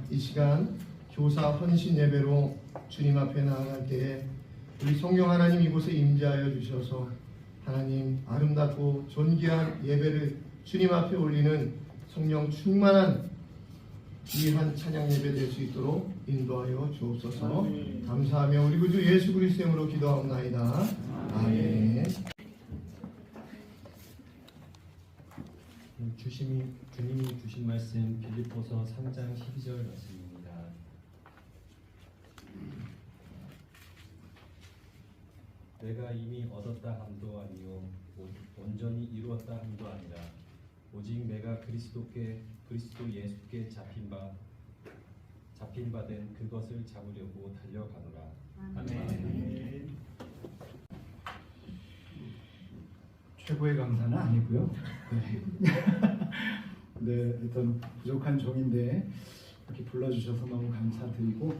이 시간 교사 헌신 예배로 주님 앞에 나아갈 때에 우리 성령 하나님 이곳에 임재하여 주셔서 하나님 아름답고 존귀한 예배를 주님 앞에 올리는 성령 충만한 귀한 찬양 예배 될 수 있도록 인도하여 주옵소서. 감사하며 우리 구주 예수 그리스도의 이름으로 기도하옵나이다. 아멘. 주님이 주신 말씀 빌립보서 3장 12절 말씀입니다. 내가 이미 얻었다 함도 아니요 온전히 이루었다 함도 아니라 오직 내가 그리스도 예수께 잡힌 바 된 그것을 잡으려고 달려가노라. 아멘. 최고의 강사는 아니고요. 네, 일단 부족한 종인데 이렇게 불러주셔서 너무 감사드리고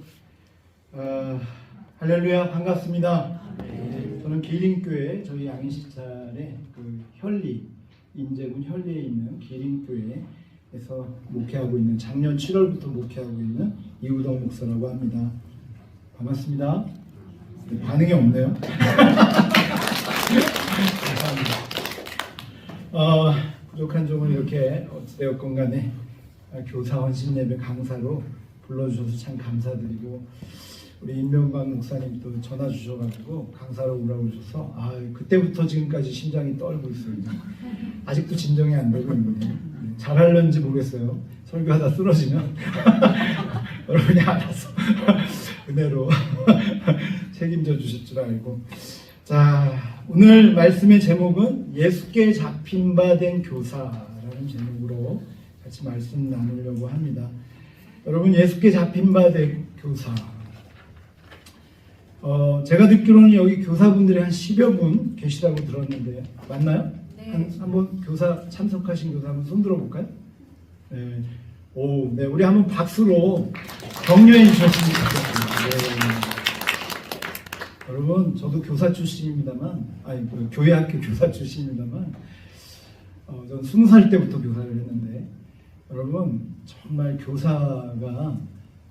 할렐루야 반갑습니다. 저는 기린교회 저희 양인시찰의 그 인제군 현리에 있는 기린교회에서 목회하고 있는 작년 7월부터 목회하고 있는 이우동 목사라고 합니다. 반갑습니다. 네, 반응이 없네요. 감사합니다. 부족한 종을 이렇게 어찌되었건 간에 교사 헌신 예배 강사로 불러주셔서 참 감사드리고 우리 임명광 목사님 또 전화 주셔가지고 강사로 오라고 하셔서 그때부터 지금까지 심장이 떨고 있어요. 아직도 진정이 안 되고 있는데 잘하려는지 모르겠어요. 설교하다 쓰러지면 여러분이 알아서 은혜로 책임져 주실 줄 알고. 자, 오늘 말씀의 제목은 예수께 잡힌 바 된 교사라는 제목으로 같이 말씀 나누려고 합니다. 여러분, 예수께 잡힌 바 된 교사. 제가 듣기로는 여기 교사분들이 한 10여 분 계시다고 들었는데 맞나요? 네. 한번 교사 참석하신 교사 한번 손 들어볼까요? 네. 네, 우리 한번 박수로 격려해 주셨으면 좋겠습니다. 네. 여러분, 저도 교사 출신입니다만, 교회 학교 교사 출신입니다만, 전 20살 때부터 교사를 했는데, 여러분, 정말 교사가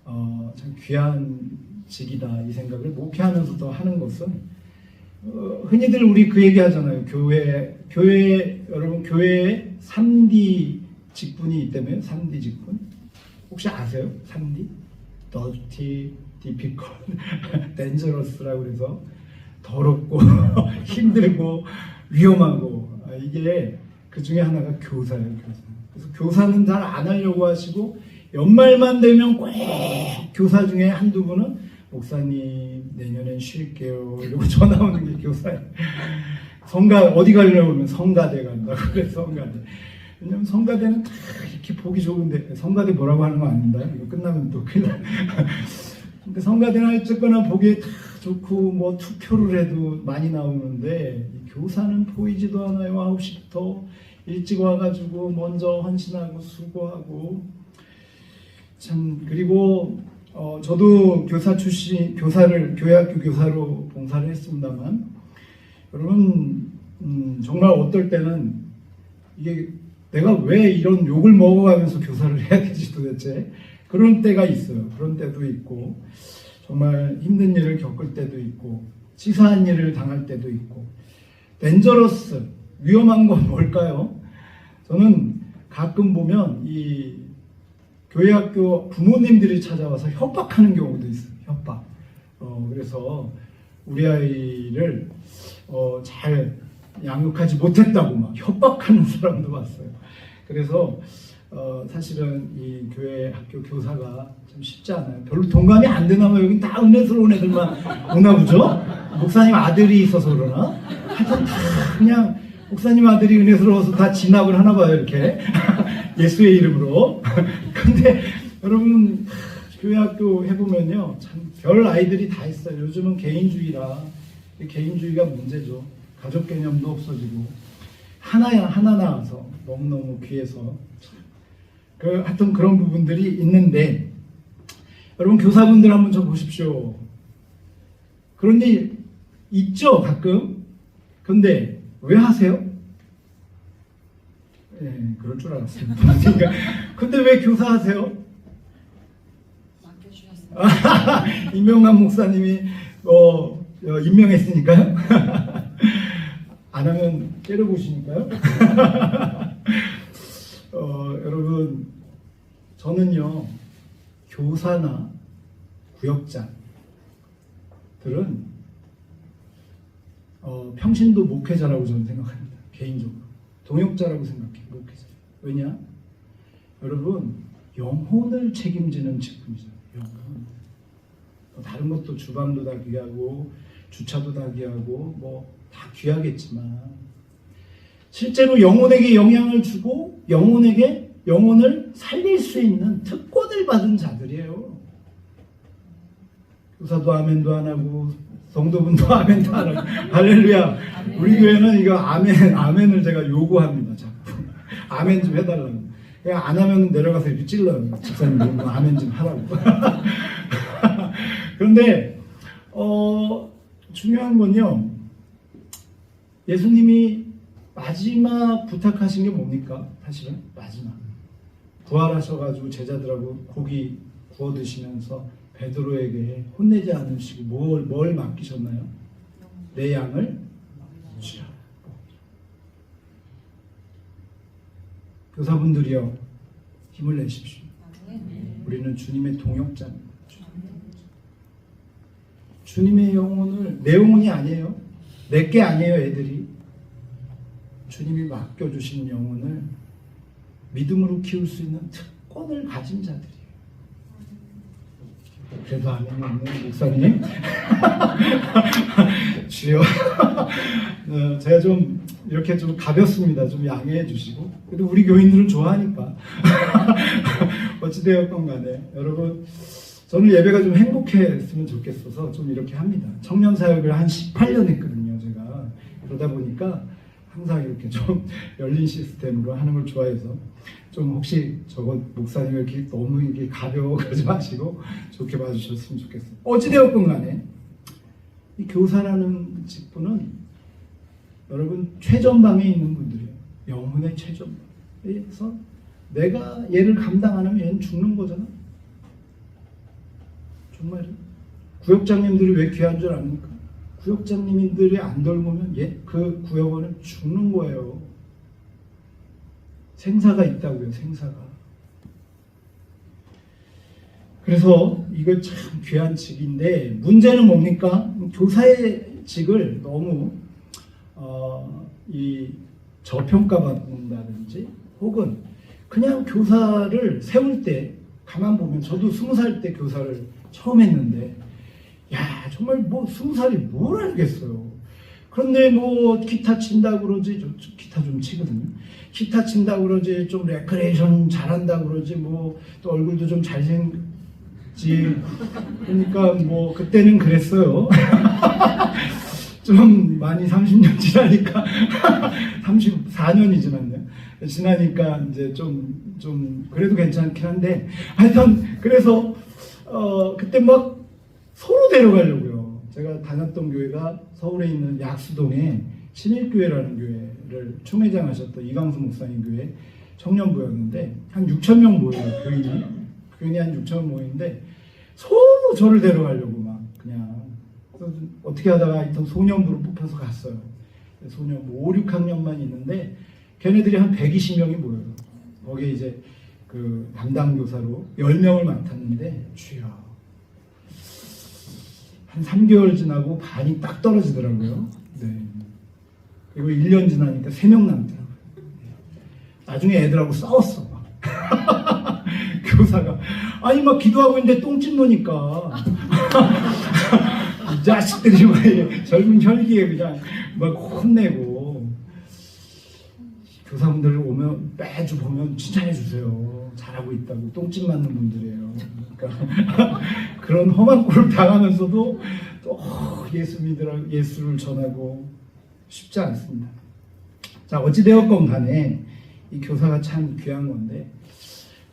참 귀한 직이다, 이 생각을 목회하면서도 하는 것은, 흔히들 우리 그 얘기 하잖아요. 여러분, 교회에 3D 직분이 있다며요? 3D 직분? 혹시 아세요? 3D? dirty, difficult, dangerous라고 해서 더럽고 힘들고 위험하고 이게 그 중에 하나가 교사예요. 교사. 그래서 교사는 잘 안 하려고 하시고 연말만 되면 꼭 교사 중에 한두 분은 목사님 내년엔 쉴게요 이러고 전화 오는 게 교사예요. 성가 어디 가려고 하면 성가대 간다고 그래. 성가대. 왜냐면 성가대는 다 이렇게 보기 좋은데 성가대 뭐라고 하는 거 아닙니다. 이거 끝나면 또 큰일 나. 근데 성가대나 어쨌거나 보기에 다 좋고 뭐 투표를 해도 많이 나오는데 이 교사는 보이지도 않아요. 9시부터 일찍 와가지고 먼저 헌신하고 수고하고 참. 그리고 저도 교사 출신 교회학교 교사로 봉사를 했습니다만 여러분 정말 어떨 때는 이게 내가 왜 이런 욕을 먹어가면서 교사를 해야 되지 도대체 그런 때가 있어요. 그런 때도 있고 정말 힘든 일을 겪을 때도 있고 치사한 일을 당할 때도 있고. 덴저러스, 위험한 건 뭘까요? 저는 가끔 보면 이 교회학교 부모님들이 찾아와서 협박하는 경우도 있어요. 협박. 그래서 우리 아이를 잘 양육하지 못했다고 막 협박하는 사람도 봤어요. 그래서 사실은 이 교회 학교 교사가 참 쉽지 않아요. 별로 동감이 안 되나 봐. 여기 다 은혜스러운 애들만 오나 보죠? 목사님 아들이 있어서 그러나? 하여튼 다 그냥 목사님 아들이 은혜스러워서 다 진압을 하나 봐요. 이렇게 예수의 이름으로. 근데 여러분 교회 학교 해보면요 참 별 아이들이 다 있어요. 요즘은 개인주의라 개인주의가 문제죠. 가족 개념도 없어지고 하나 나와서 너무너무 귀해서 하여튼 그런 부분들이 있는데 여러분 교사분들 한번 좀 보십시오. 그런 일 있죠 가끔. 근데 왜 하세요? 그럴 줄 알았어요. 근데 왜 교사하세요? 임명남 목사님이 임명했으니까요. 안 하면 때려보시니까요. 여러분, 저는요, 교사나 구역장들은 평신도 목회자라고 저는 생각합니다. 개인적으로. 동역자라고 생각해요. 목회자. 왜냐? 여러분, 영혼을 책임지는 직분이잖아요. 영혼. 다른 것도 주방도 다 귀하고 주차도 다 귀하고 뭐 다 귀하겠지만 실제로 영혼에게 영향을 주고 영혼을 살릴 수 있는 특권을 받은 자들이에요. 교사도 아멘도 안 하고 성도분도 아멘도 안 하고 할렐루야. 우리 교회는 이거 아멘을 제가 요구합니다. 자꾸 아멘 좀 해달라고. 그냥 안 하면 내려가서 이렇게 찔러요. 집사님 아멘 좀 하라고. 그런데 중요한 건요, 예수님이 마지막 부탁하신 게 뭡니까? 사실은 마지막 부활하셔가지고 제자들하고 고기 구워 드시면서 베드로에게 혼내지 않으시고 뭘 맡기셨나요? 내 양을 주라. 교사분들이여 힘을 내십시오. 우리는 주님의 동역자입니다. 주님의 영혼을, 내 영혼이 아니에요. 내게 아니에요. 애들이 주님이 맡겨주신 영혼을 믿음으로 키울 수 있는 특권을 가진 자들이에요. 그래도 아멘이 없는 목사님 주여. 제가 좀 이렇게 좀 가볍습니다. 좀 양해해 주시고. 그래도 우리 교인들은 좋아하니까 어찌되었건 간에 여러분, 저는 예배가 좀 행복했으면 좋겠어서 좀 이렇게 합니다. 청년 사역을 한 18년 했거든요, 제가. 그러다 보니까 항상 이렇게 좀 열린 시스템으로 하는 걸 좋아해서 좀 혹시 저거 목사님을 이렇게 너무 이렇게 가벼워 그러지 마시고 좋게 봐주셨으면 좋겠어요. 어찌되었건 간에 이 교사라는 직분은 여러분 최전방에 있는 분들이에요. 영혼의 최전방. 그래서 내가 얘를 감당 안 하면 얘는 죽는 거잖아. 정말요. 구역장님들이 왜 귀한 줄 압니까? 구역장님들이 안 돌보면 그 구역원은 죽는 거예요. 생사가 있다고요. 생사가. 그래서 이거 참 귀한 직인데 문제는 뭡니까? 교사의 직을 너무 저평가받는다든지 혹은 그냥 교사를 세울 때 가만 보면 저도 20살 때 교사를 처음 했는데 야 정말 뭐 20살이 뭘 알겠어요. 그런데 뭐 기타 친다고 그러지, 저 기타 좀 치거든요. 기타 친다고 그러지, 좀 레크레이션 잘한다고 그러지, 뭐 또 얼굴도 좀 잘생지. 그러니까 뭐 그때는 그랬어요. 좀 많이 30년 지나니까 34년이 지났네요. 지나니까 이제 좀 그래도 괜찮긴 한데 하여튼 그래서 그때 막 서로 데려가려고요. 제가 다녔던 교회가 서울에 있는 약수동에 신일교회라는 교회를 총회장 하셨던 이광수 목사님 교회 청년부였는데 한 6천 명 모여요. 교인이 한 6천 명 모이는데 서로 저를 데려가려고 막 그냥 어떻게 하다가 하여튼 소년부로 뽑혀서 갔어요. 소년부 5, 6학년만 있는데 걔네들이 한 120명이 모여요. 거기에 이제 그 담당 교사로 10명을 맡았는데 주여 한 3개월 지나고 반이 딱 떨어지더라고요. 네. 그리고 1년 지나니까 3명 남더라고요. 나중에 애들하고 싸웠어. 막. 교사가 아니 막 기도하고 있는데 똥집 놓으니까 이 자식들이 막 젊은 혈기에 그냥 막 혼내고 교사분들 오면 매주 보면 칭찬해 주세요. 잘하고 있다고. 똥집 맞는 분들이에요. 그러니까 그런 험한 꼴을 당하면서도 또 예수를 전하고 쉽지 않습니다. 자, 어찌되었건 간에 이 교사가 참 귀한 건데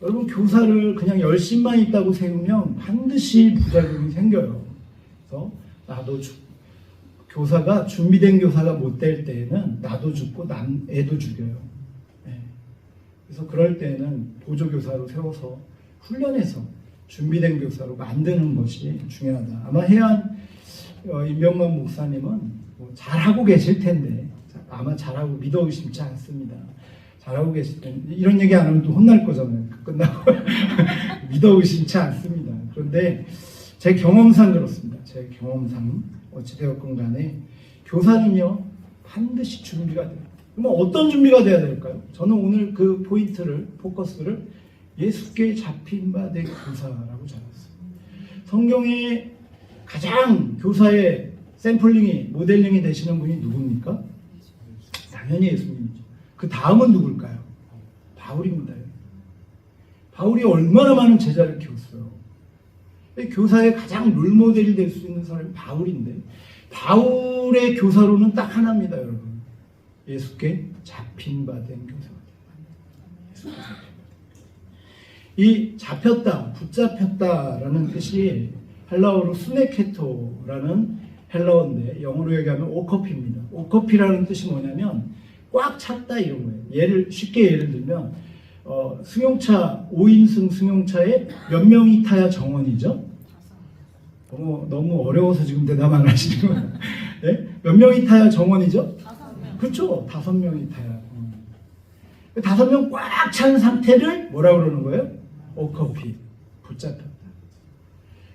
여러분 교사를 그냥 열심만 있다고 세우면 반드시 부작용이 생겨요. 그래서 나도 교사가 준비된 교사가 못 될 때에는 나도 죽고 애도 죽여요. 네. 그래서 그럴 때는 보조교사로 세워서 훈련해서 준비된 교사로 만드는 것이 중요하다. 아마 해안 임병만 목사님은 뭐 잘하고 계실 텐데 아마 잘하고 믿어 의심치 않습니다. 잘하고 계실 텐데 이런 얘기 안 하면 또 혼날 거잖아요. 끝나고 믿어 의심치 않습니다. 그런데 제 경험상 그렇습니다. 제 경험상 어찌되었건 간에 교사는요 반드시 준비가 돼요. 그럼 어떤 준비가 돼야 될까요? 저는 오늘 그 포인트를 포커스를 예수께 잡힌 바 된 교사라고 잡았어요. 성경에 가장 교사의 샘플링이 모델링이 되시는 분이 누굽니까? 당연히 예수님이죠. 그 다음은 누굴까요? 바울입니다. 바울이 얼마나 많은 제자를 키웠어요. 교사의 가장 롤모델이 될 수 있는 사람이 바울인데 바울의 교사로는 딱 하나입니다, 여러분. 예수께 잡힌 바 된 교사가 됩니다. 이 잡혔다, 붙잡혔다라는 뜻이 헬라어로 스네케토라는 헬라어인데 영어로 얘기하면 오커피입니다. 오커피라는 뜻이 뭐냐면 꽉 찼다 이런 거예요. 쉽게 예를 들면 승용차 5인승 승용차에 몇 명이 타야 정원이죠? 너무 어려워서 지금 대답 안 하시는 거예요. 네? 몇 명이 타야 정원이죠? 5명. 그렇죠. 5명이 타야. 5명 꽉 찬 상태를 뭐라고 그러는 거예요? 오커피. 붙잡혔다.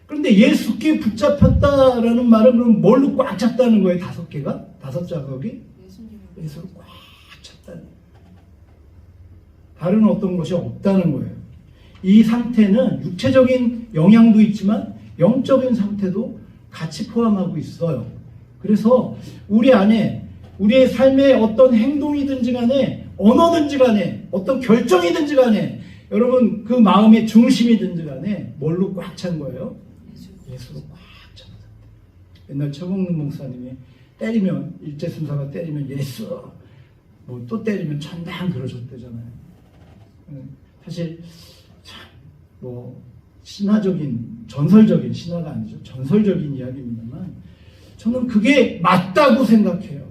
그런데 예수께 붙잡혔다라는 말은 그럼 뭘로 꽉 찼다는 거예요? 5개가? 5자석이? 예수를 꽉 찼다는 거예요. 다른 어떤 것이 없다는 거예요. 이 상태는 육체적인 영향도 있지만 영적인 상태도 같이 포함하고 있어요. 그래서 우리 안에 우리의 삶의 어떤 행동이든지 간에 언어든지 간에 어떤 결정이든지 간에 여러분 그 마음의 중심이든지 간에 뭘로 꽉 찬 거예요? 예수로 꽉 찬 상태. 옛날 최봉능 목사님이 때리면 일제순사가 때리면 예수 뭐 또 때리면 천당 그러셨대잖아요. 사실 참 뭐 신화적인 전설적인 신화가 아니죠. 전설적인 이야기입니다만 저는 그게 맞다고 생각해요.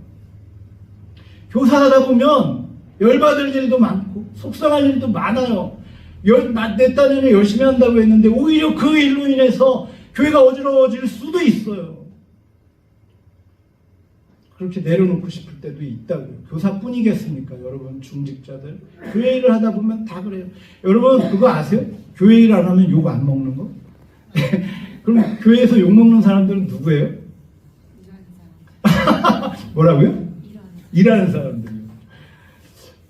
교사하다 보면 열받을 일도 많고 속상할 일도 많아요. 내 딴에는 열심히 한다고 했는데 오히려 그 일로 인해서 교회가 어지러워질 수도 있어요. 그렇게 내려놓고 싶을 때도 있다고요. 교사뿐이겠습니까? 여러분 중직자들 교회 일을 하다 보면 다 그래요. 여러분 그거 아세요? 교회 일 안 하면 욕 안 먹는 거? 그럼 교회에서 욕 먹는 사람들은 누구예요? 일하는 사람. 뭐라고요? 일하는 사람들이요.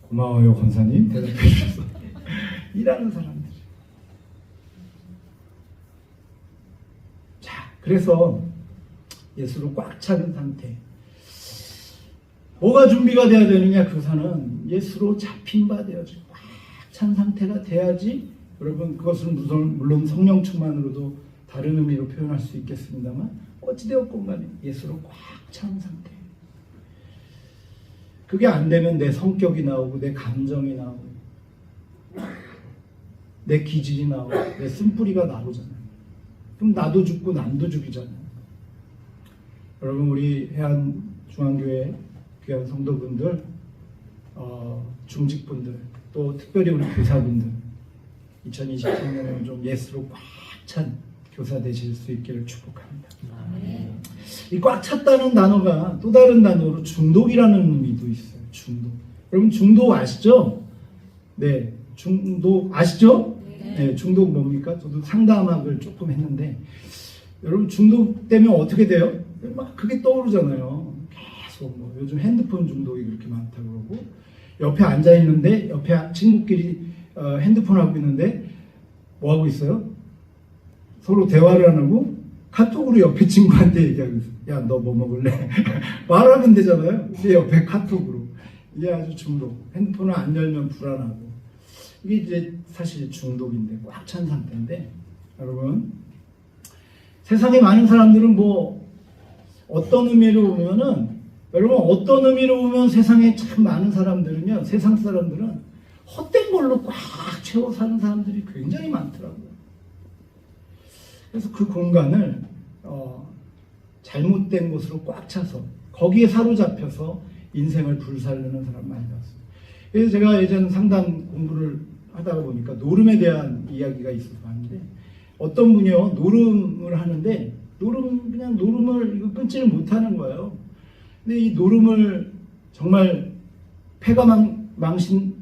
고마워요 권사님 대답해 주셔서. 일하는 사람들. 자, 그래서 예수로 꽉 차는 상태. 뭐가 준비가 돼야 되느냐? 교사는 예수로 잡힌 바 되어야지. 꽉 찬 상태가 돼야지. 여러분 그것은 물론 성령 충만으로도 다른 의미로 표현할 수 있겠습니다만 어찌되었건 간에 예수로 꽉 찬 상태. 그게 안 되면 내 성격이 나오고 내 감정이 나오고 내 기질이 나오고 내 쓴뿌리가 나오잖아요. 그럼 나도 죽고 남도 죽이잖아요. 여러분 우리 해안중앙교회 귀한 성도분들, 중직분들, 또 특별히 우리 교사분들 2023년에는 좀 예수로 꽉 찬 교사 되실 수 있기를 축복합니다. 이 꽉 찼다는 단어가 또 다른 단어로 중독이라는 의미도 있어요. 중독. 여러분 중독 아시죠? 네, 중독 아시죠? 네, 중독 뭡니까? 저도 상담학을 조금 했는데 여러분 중독되면 어떻게 돼요? 막 그게 떠오르잖아요. 계속 뭐 요즘 핸드폰 중독이 그렇게 많다고 그러고 옆에 앉아 있는데 옆에 친구끼리 핸드폰 하고 있는데 뭐 하고 있어요? 서로 대화를 안 하고 카톡으로 옆에 친구한테 얘기하고 있어요. 야, 너 뭐 먹을래? 말하면 되잖아요. 근데 옆에 카톡으로. 이게 아주 중독. 핸드폰을 안 열면 불안하고. 이게 이제 사실 중독인데 꽉 찬 상태인데 여러분 세상에 많은 사람들은 뭐 어떤 의미로 보면은 여러분 어떤 의미로 보면 세상에 참 많은 사람들은요 세상 사람들은 헛된 걸로 꽉 채워 사는 사람들이 굉장히 많더라고요. 그래서 그 공간을 잘못된 곳으로 꽉 차서 거기에 사로잡혀서 인생을 불살르는 사람 많이 봤어요. 그래서 제가 예전 상담 공부를 하다가 보니까 노름에 대한 이야기가 있어서 봤는데 어떤 분이요 노름을 하는데 그냥 노름을 이거 끊지를 못하는 거예요. 근데 이 노름을 정말 폐가 망신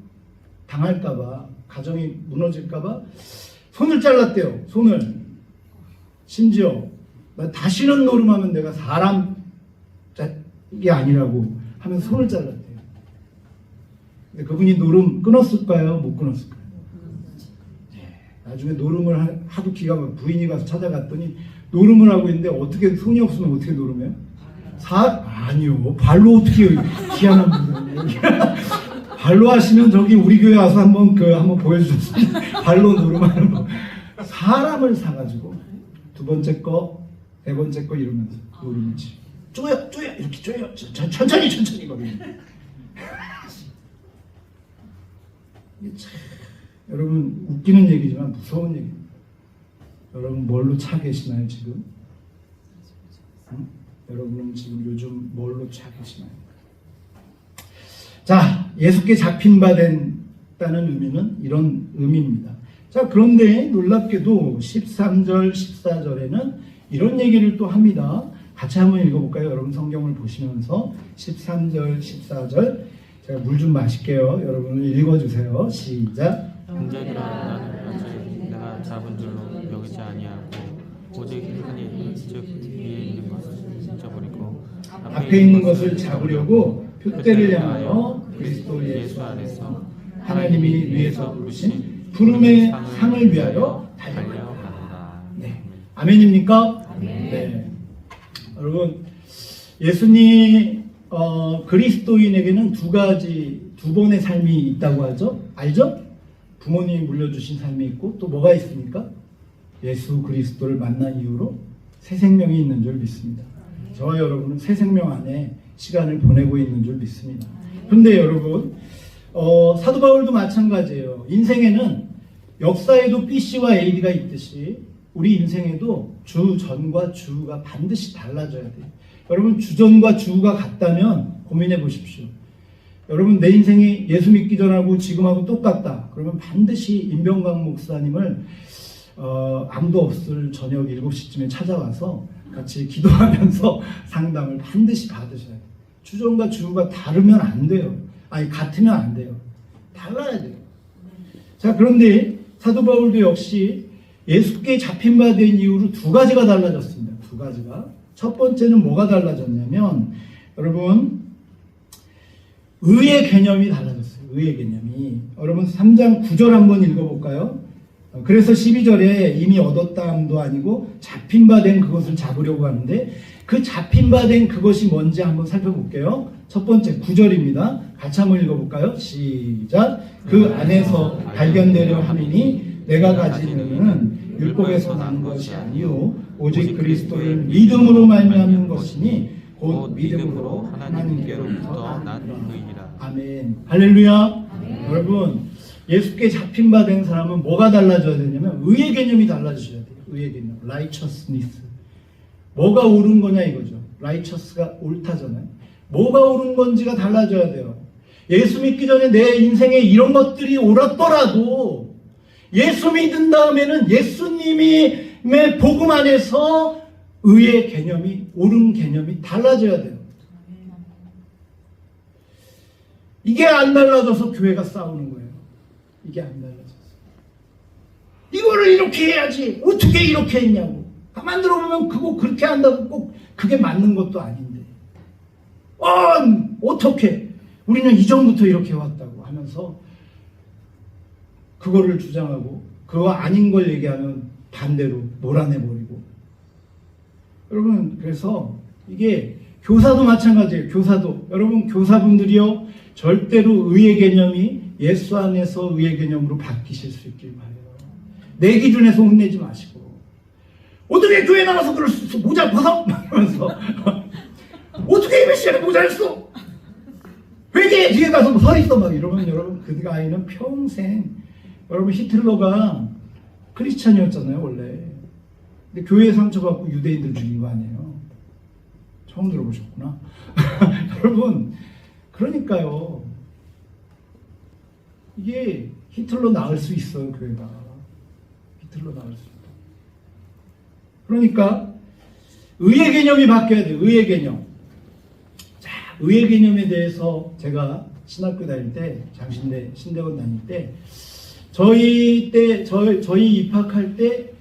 당할까봐, 가정이 무너질까봐 손을 잘랐대요. 손을. 심지어 나 다시는 노름하면 내가 사람이 아니라고 하면서 손을 잘랐대요. 근데 그분이 노름 끊었을까요? 못 끊었을까요? 나중에 노름을 하도 기가 막 부인이 가서 찾아갔더니 노름을 하고 있는데 어떻게 손이 없으면 어떻게 노름해요? 아니요. 발로 어떻게 희한한 분들. 발로 하시면 저기 우리 교회 와서 한번 보여주셨어요. 발로 노름하는 거. 사람을 사가지고 두 번째 거, 네 번째 거 이러면서 노름이지. 쪼여 이렇게 쪼여. 천천히 거리는. 여러분 웃기는 얘기지만 무서운 얘기입니다. 여러분 뭘로 차 계시나요 지금? 응? 여러분은 지금 요즘 뭘로 차 계시나요? 자, 예수께 잡힌 바 된다는 의미는 이런 의미입니다. 자, 그런데 놀랍게도 13절, 14절에는 이런 얘기를 또 합니다. 같이 한번 읽어볼까요? 여러분 성경을 보시면서 13절, 14절 제가 물 좀 마실게요. 여러분 읽어주세요. 시작. 형제들아 나는 내가 잡은 줄로 여기지 아니하고 오직 흔히 즉 위에 있는 것을 잊어버리고 앞에 있는 것을 잡으려고 표대를 향하여 그리스도 예수 안에서 하나님이 위에서 부르신 부름의 상을 위하여 달려간다. 네. 아멘입니까? 네. 여러분 예수님 그리스도인에게는 두 번의 삶이 있다고 하죠. 알죠? 부모님이 물려주신 삶이 있고 또 뭐가 있습니까? 예수 그리스도를 만난 이후로 새 생명이 있는 줄 믿습니다. 저와 여러분은 새 생명 안에 시간을 보내고 있는 줄 믿습니다. 그런데 여러분 사도 바울도 마찬가지예요. 인생에는 역사에도 BC와 AD가 있듯이 우리 인생에도 주전과 주후가 반드시 달라져야 돼요. 여러분 주전과 주후가 같다면 고민해 보십시오. 여러분 내 인생이 예수 믿기 전하고 지금하고 똑같다. 그러면 반드시 임병광 목사님을 아무도 없을 저녁 7시쯤에 찾아와서 같이 기도하면서 상담을 반드시 받으셔야 돼요. 주전과 주후가 다르면 안 돼요. 아니 같으면 안 돼요. 달라야 돼요. 자, 그런데 사도 바울도 역시 예수께 잡힌 바 된 이후로 두 가지가 달라졌습니다. 두 가지가. 첫 번째는 뭐가 달라졌냐면 여러분 의의 개념이 달라졌어요. 의의 개념이. 여러분 3장 9절 한번 읽어볼까요? 그래서 12절에 이미 얻었다함도 아니고 잡힌 바 된 그것을 잡으려고 하는데 그 잡힌 바 된 그것이 뭔지 한번 살펴볼게요. 첫 번째 9절입니다. 같이 한번 읽어볼까요? 시작. 그 안에서 발견되려 함이니 내가 가지는 율법에서 난 것이 아니요 오직 그리스도를 믿음으로 말미암는 것이니 곧 믿음으로 하나님께로부터 난 의이라. 아멘. 할렐루야. 아멘. 여러분 예수께 잡힌 바 된 사람은 뭐가 달라져야 되냐면 의의 개념이 달라지셔야 돼요. 의의 개념. righteousness. 뭐가 옳은 거냐 이거죠. righteous가 옳다잖아요. 뭐가 옳은 건지가 달라져야 돼요. 예수 믿기 전에 내 인생에 이런 것들이 옳았더라도 예수 믿은 다음에는 예수님의 복음 안에서 의의 개념이, 옳은 개념이 달라져야 돼요. 이게 안 달라져서 교회가 싸우는 거예요. 이게 안 달라져서. 이거를 이렇게 해야지. 어떻게 이렇게 했냐고. 가만 들어보면 그거 그렇게 한다고 꼭 그게 맞는 것도 아닌데. 어떻게. 우리는 이전부터 이렇게 해왔다고 하면서 그거를 주장하고 그거 아닌 걸 얘기하면 반대로 몰아내버리고. 여러분 그래서 이게 교사도 마찬가지예요. 교사도. 여러분 교사분들이요 절대로 의의 개념이 예수 안에서 의의 개념으로 바뀌실 수 있길 바라요. 내 기준에서 혼내지 마시고 어떻게 교회 나와서 그럴 수 있어? 모자 벗어? 하면서 어떻게 예배 시간에 모자를 써? 회개 뒤에 가서 서 있어 막 이러면 여러분 그 아이는 평생 여러분 히틀러가 크리스찬이었잖아요 원래. 근데 교회에 상처받고 유대인들 죽인 거 아니에요. 처음 들어보셨구나. 여러분 그러니까요. 이게 히틀러 나을 수 있어요 교회가. 히틀러 나을 수 있다. 그러니까 의의 개념이 바뀌어야 돼요. 의의 개념. 자, 의의 개념에 대해서 제가 신학교 다닐 때, 장신대 신대원 다닐 때, 저희 입학할 때,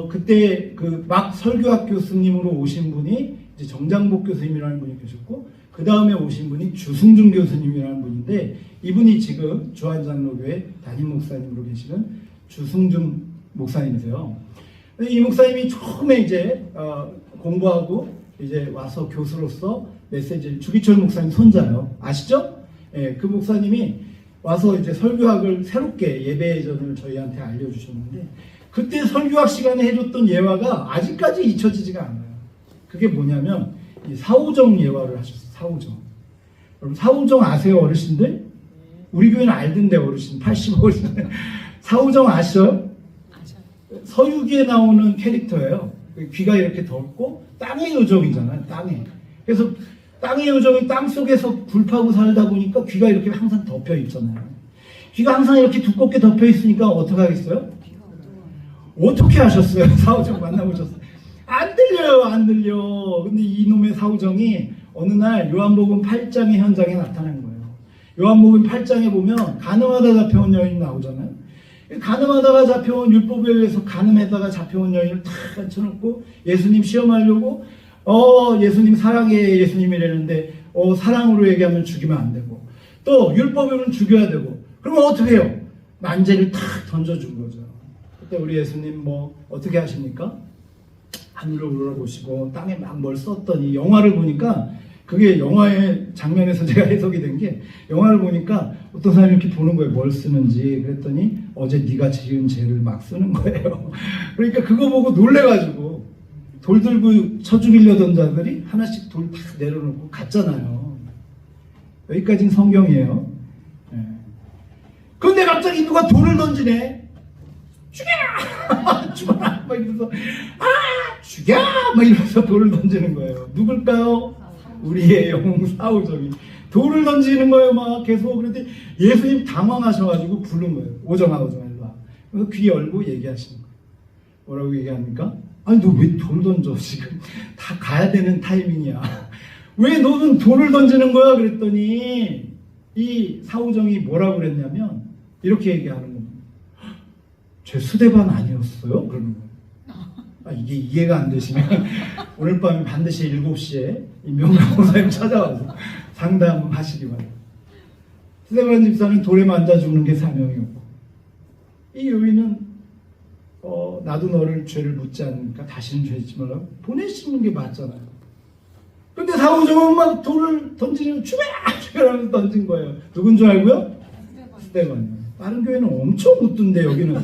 그때 그 막 설교학 교수님으로 오신 분이 이제 정장복 교수님이라는 분이 계셨고, 그 다음에 오신 분이 주승준 교수님이라는 분인데, 이분이 지금 주한장로교회 담임 목사님으로 계시는 주승준 목사님이세요. 이 목사님이 처음에 이제 공부하고 이제 와서 교수로서 메시지를, 주기철 목사님 손자요. 아시죠? 예, 그 목사님이 와서 이제 설교학을 새롭게 예배전을 저희한테 알려주셨는데, 그때 설교학 시간에 해줬던 예화가 아직까지 잊혀지지가 않아요. 그게 뭐냐면 이 사오정 예화를 하셨어요. 사오정. 여러분 사오정 아세요, 어르신들? 우리 교회는 알던데, 어르신 80어르신 사오정 아시죠? 서유기에 나오는 캐릭터예요. 귀가 이렇게 덮고 땅의 요정이잖아요. 땅에. 그래서 땅의 요정이 땅 속에서 굴 파고 살다 보니까 귀가 이렇게 항상 덮여 있잖아요. 귀가 항상 이렇게 두껍게 덮여 있으니까 어떻게 하겠어요? 어떻게 하셨어요? 사오정 만나보셨어요? 안 들려요, 안 들려. 근데 이놈의 사오정이 어느 날 요한복음 8장의 현장에 나타난 거예요. 요한복음 8장에 보면 간음하다 잡혀온 여인이 나오잖아요. 간음하다가 잡혀온, 율법에 의해서 간음에다가 잡혀온 여인을 탁 앉혀놓고 예수님 시험하려고 예수님 사랑해, 예수님이라는데 사랑으로 얘기하면 죽이면 안 되고, 또 율법에는 죽여야 되고, 그러면 어떻게 해요? 만재를 탁 던져준 거죠. 그때 우리 예수님 뭐 어떻게 하십니까? 하늘을 우러보시고 땅에 막 뭘 썼더니, 영화를 보니까, 그게 영화의 장면에서 제가 해석이 된 게, 영화를 보니까 어떤 사람이 이렇게 보는 거예요. 뭘 쓰는지. 그랬더니 어제 네가 지은 죄를 막 쓰는 거예요. 그러니까 그거 보고 놀래가지고 돌 들고 쳐 죽이려던 자들이 하나씩 돌 탁 내려놓고 갔잖아요. 여기까지는 성경이에요. 그런데 갑자기 누가 돌을 던지네. 죽여! 죽어라! 막 이러면서 죽여! 막 이러면서 돌을 던지는 거예요. 누굴까요? 우리의 영웅 사오정이 돌을 던지는 거예요. 막 계속. 그런데 예수님 당황하셔가지고 부른 거예요. 오정아, 일로 와. 그래서 귀 열고 얘기하시는 거예요. 뭐라고 얘기합니까? 아니 너 왜 돌 던져? 지금 다 가야 되는 타이밍이야. 왜 너는 돌을 던지는 거야? 그랬더니 이 사오정이 뭐라고 그랬냐면 이렇게 얘기하는 겁니다. 제 수대반 아니었어요? 그러는 거예요. 이게 이해가 안 되시면 오늘 밤에 반드시 7시에 임명강 목사님 찾아와서 상담하시기 바랍니다. 스데반 집사는 돌에 만져 죽는 게 사명이었고, 이 여인은 나도 너를 죄를 묻지 않으니까 다시는 죄 짓지 말라고 보내시는 게 맞잖아요. 근데 사오정은 막 돌을 던지는 죽여라면서 던진 거예요. 누군 줄 알고요? 스데반이요. 다른 교회는 엄청 웃던데 여기는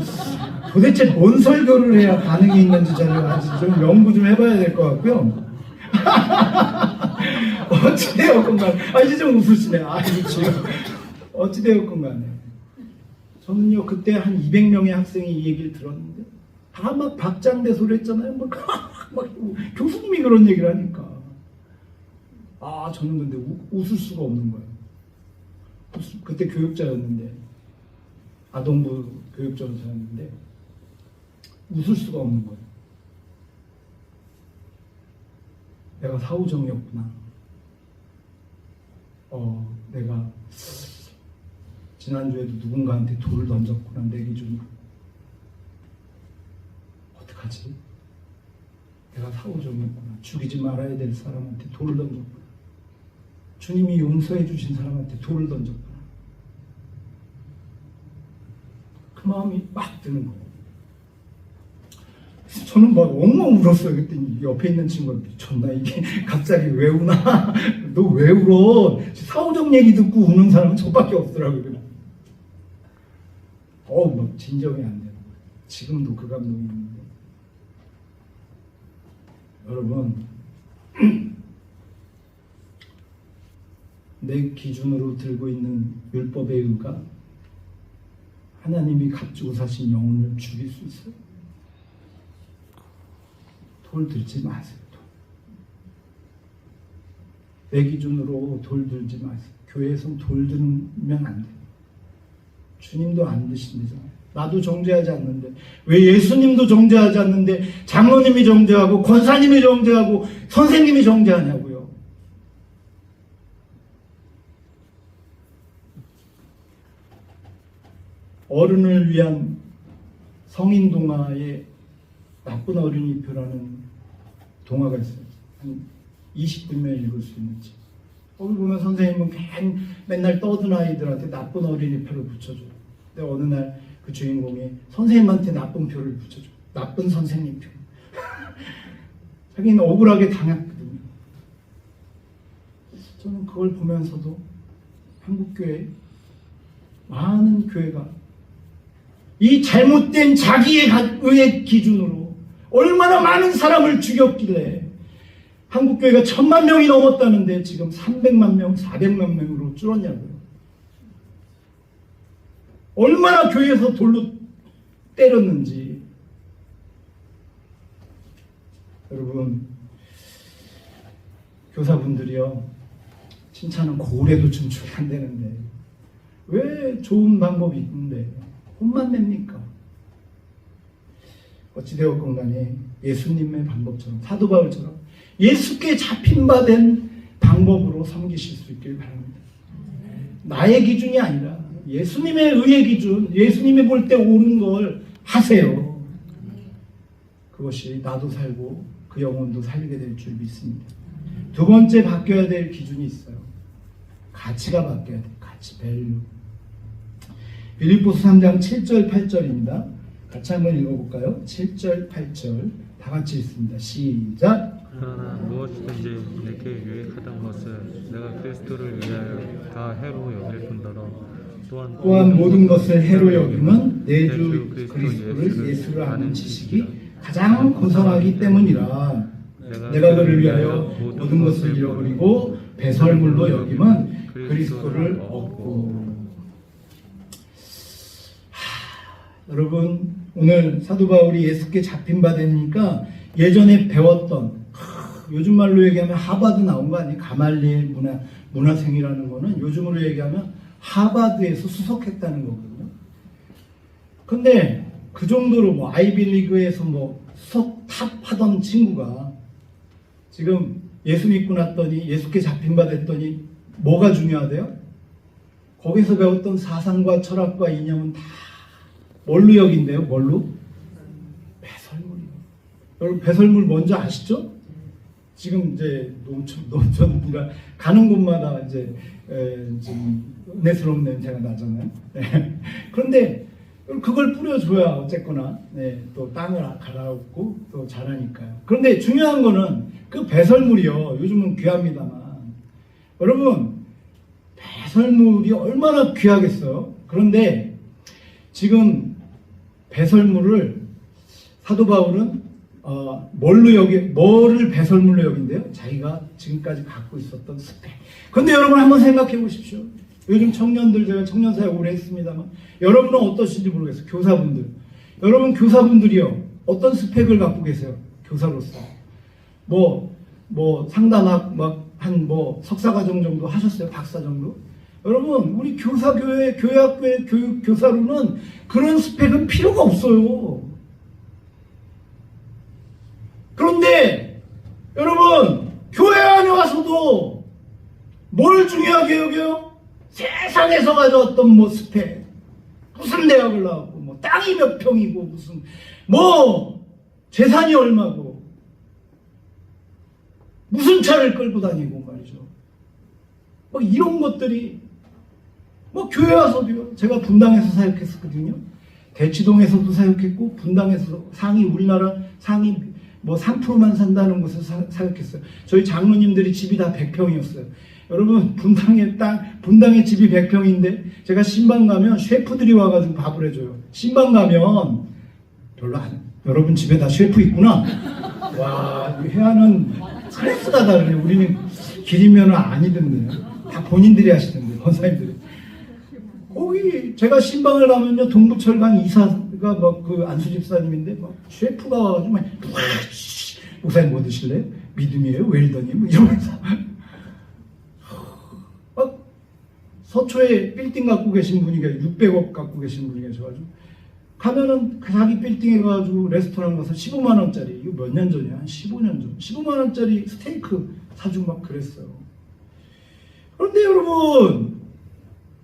도대체 뭔 설교를 해야 반응이 있는지 저는 좀 연구 좀 해봐야 될 것 같고요. 어찌되었건 간에 이제 좀 웃으시네. 그렇지. 어찌되었건 간에 저는요 그때 한 200명의 학생이 이 얘기를 들었는데 다 막 박장대소를 했잖아요. 막 교수님이 그런 얘기를 하니까 저는 근데 웃을 수가 없는 거예요. 그때 교육자였는데, 아동부 교육전사였는데 웃을 수가 없는 거예요. 내가 사오정이었구나. 내가 지난주에도 누군가한테 돌을 던졌구나. 내 기준으로. 어떡하지? 내가 사오정이었구나. 죽이지 말아야 될 사람한테 돌을 던졌구나. 주님이 용서해 주신 사람한테 돌을 던졌구나. 그 마음이 막 드는 거예요. 저는 막 엉엉 울었어요. 그랬더니 옆에 있는 친구가 미쳤나 이게 갑자기 왜 우나? 너 왜 울어? 사오정 얘기 듣고 우는 사람은 저밖에 없더라고요. 막 진정이 안 되는 거예요. 지금도 그 감동이 있는데 여러분 내 기준으로 들고 있는 율법의 의가 하나님이 값주고 사신 영혼을 죽일 수 있어요? 돌 들지 마세요. 내 기준으로 돌 들지 마세요. 교회에서 돌 들면 안 돼요. 주님도 안 드신다잖아요. 나도 정죄하지 않는데 왜 예수님도 정죄하지 않는데 장로님이 정죄하고 권사님이 정죄하고 선생님이 정죄하냐고요. 어른을 위한 성인 동화에 나쁜 어린이표라는 동화가 있어요. 한 20분이면 읽을 수 있는 책. 거기 보면 선생님은 맨날 떠든 아이들한테 나쁜 어린이표를 붙여줘요. 근데 어느 날 그 주인공이 선생님한테 나쁜 표를 붙여줘요. 나쁜 선생님표. 자기는 억울하게 당했거든요. 저는 그걸 보면서도 한국교회 많은 교회가 이 잘못된 자기의 의의 기준으로 얼마나 많은 사람을 죽였길래 한국교회가 1000만 명이 넘었다는데 지금 300만 명, 400만 명으로 줄었냐고요. 얼마나 교회에서 돌로 때렸는지. 여러분, 교사분들이요, 칭찬은 고래도 춤추게 안 되는데 왜 좋은 방법이 있는데 혼만 냅니까? 어찌되었건 간에 예수님의 방법처럼, 사도 바울처럼 예수께 잡힌 바 된 방법으로 섬기실 수 있길 바랍니다. 나의 기준이 아니라 예수님의 의의 기준, 예수님이 볼 때 옳은 걸 하세요. 그것이 나도 살고 그 영혼도 살게 될 줄 믿습니다. 두 번째 바뀌어야 될 기준이 있어요. 가치가 바뀌어야 돼요. 가치, 밸류. 빌립보서 3장 7절 8절입니다. 같이 한번 읽어볼까요? 7절 8절 다 같이 읽습니다. 시작. 그러나 무엇이든지 내게 유익하던 것을 내가 그리스도를 위하여 다 해로 여길 뿐더러 또한 모든 것을 해로 여김은 내 주 그리스도를 예수를 아는 지식이 가장 고상하기 때문이라. 내가 그를 위하여 모든 것을 잃어버리고 배설물로 여김은 그리스도를 얻고. 여러분, 오늘 사도 바울이 예수께 잡힌 바 되니까 예전에 배웠던, 요즘 말로 얘기하면 하버드 나온 거 아니에요? 가말리엘 문화생이라는 거는 요즘으로 얘기하면 하버드에서 수석했다는 거거든요. 근데 그 정도로 뭐 아이빌리그에서 뭐 수석 탑 하던 친구가 지금 예수 믿고 났더니, 예수께 잡힌 바 됐더니 뭐가 중요하대요? 거기서 배웠던 사상과 철학과 이념은 다 뭘로 여긴대요? 뭘로? 배설물이요. 여러분, 배설물 뭔지 아시죠? 지금 이제 농촌이라 가는 곳마다 이제 좀 은혜스러운 냄새가 나잖아요. 그런데 그걸 뿌려줘야 어쨌거나 또 땅을 갈아엎고 또 자라니까요. 그런데 중요한 거는 그 배설물이요. 요즘은 귀합니다만 여러분, 배설물이 얼마나 귀하겠어요. 그런데 지금 배설물을 사도 바울은 뭐를 배설물로 여긴대요? 자기가 지금까지 갖고 있었던 스펙. 근데 여러분 한번 생각해 보십시오. 요즘 청년들, 제가 청년사역 오래 했습니다만 여러분은 어떠신지 모르겠어요. 교사분들. 여러분 교사분들이요, 어떤 스펙을 갖고 계세요? 교사로서. 상담학 한 석사과정 정도 하셨어요? 박사 정도? 여러분, 우리 교사교회, 교회학교의 교사로는 그런 스펙은 필요가 없어요. 그런데 여러분, 교회 안에 와서도 뭘 중요하게 여겨요? 세상에서 가져왔던 스펙, 무슨 대학을 나왔고 땅이 몇 평이고 무슨 재산이 얼마고 무슨 차를 끌고 다니고 말이죠. 이런 것들이 교회 와서도요. 제가 분당에서 사역했었거든요. 대치동에서도 사역했고 분당에서 우리나라 상위 3%만 산다는 곳에서 사역했어요. 저희 장로님들이 집이 다 100평이었어요. 여러분, 분당의 집이 100평인데 제가 신방 가면 셰프들이 와가지고 밥을 해줘요. 신방 가면 여러분 집에 다 셰프 있구나. 와, 회화는 스트레스가 다르네. 우리는 기린면은 아니던데. 다 본인들이 하시던데, 권사님들이. 거기 제가 신방을 가면요, 동부철강 이사가 안수 집사님인데 셰프가 와가지고 목사님 뭐 드실래요? 믿음이에요? 웰던이에요? 이러면서 서초에 빌딩 갖고 계신 분이 600억 갖고 계신 분이 계셔가지고 가면은 자기 빌딩에 가가지고 레스토랑 가서 15만 원짜리, 이거 몇 년 전이야? 한 15년 전. 15만 원짜리 스테이크 사주고 막 그랬어요. 그런데 여러분,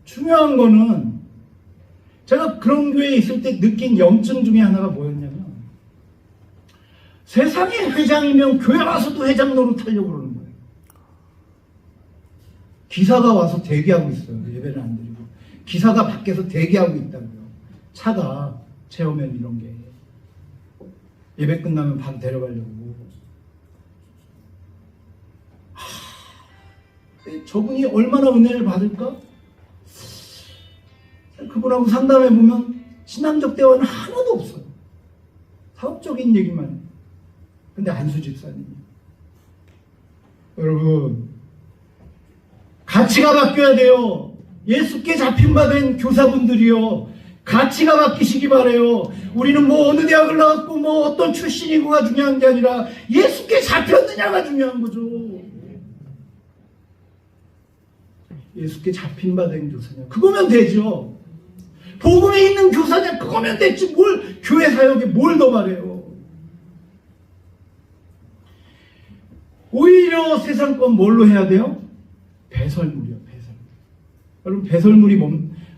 중요한 거는 제가 그런 교회에 있을 때 느낀 염증 중에 하나가 뭐였냐면, 세상에 회장이면 교회 와서도 회장 노릇하려고 그러는 거예요. 기사가 와서 대기하고 있어요. 예배를 안 드리고. 기사가 밖에서 대기하고 있다고요. 차가 체험엔 이런 게. 예배 끝나면 바로 데려가려고. 저분이 얼마나 은혜를 받을까? 그분하고 상담해보면 신앙적 대화는 하나도 없어요. 사업적인 얘기만 해요. 근데 안수 집사님, 여러분, 가치가 바뀌어야 돼요. 예수께 잡힌 바 된 교사분들이요, 가치가 바뀌시기 바래요. 우리는 뭐 어느 대학을 나왔고 뭐 어떤 출신이고가 중요한 게 아니라 예수께 잡혔느냐가 중요한 거죠. 예수께 잡힌 바 된 교사냐, 그거면 되죠. 복음에 있는 교사냐, 그거면 됐지. 뭘 교회 사역에 뭘 더 바래요. 오히려 세상 건 뭘로 해야 돼요? 배설물이요, 배설물. 여러분, 배설물이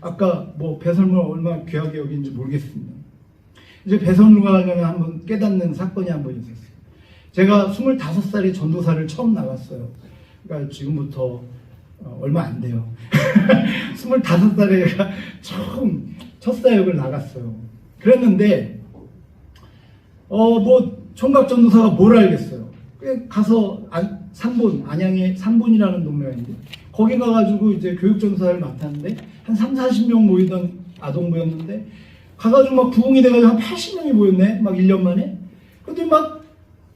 아까 뭐 배설물 얼마나 귀하게 여기는지 모르겠습니다. 이제 배설물과 관련해 한번 깨닫는 사건이 한번 있었어요. 제가 25살에 전도사를 처음 나갔어요. 그러니까 지금부터 얼마 안 돼요. 25살에 제가 처음 첫 사역을 나갔어요. 그랬는데 뭐 총각 전도사가 뭘 알겠어요. 가서 상본, 안양에 상본이라는 동네가 있는데 거기 가가지고 이제 교육 전도사를 맡았는데 한 30-40명 모이던 아동부였는데 가가지고 막 부흥이 돼가지고 한 80명이 모였네. 막 1년 만에. 근데 막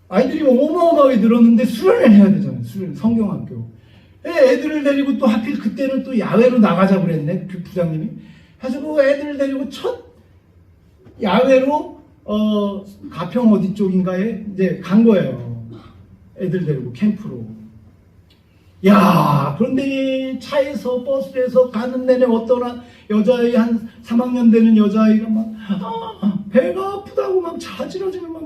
아이들이 어마어마하게 늘었는데 수련을 해야 되잖아요. 수련, 성경학교. 애들을 데리고 또 하필 그때는 또 야외로 나가자고 그랬네. 그 부장님이. 가지고 애들을 데리고 첫 야외로 가평 어디 쪽인가에 이제 간 거예요. 애들 데리고 캠프로. 야, 그런데 차에서 버스에서 가는 내내 어떤 여자아이 한 3학년 되는 여자아이가 막 배가 아프다고 막 자지러지는 막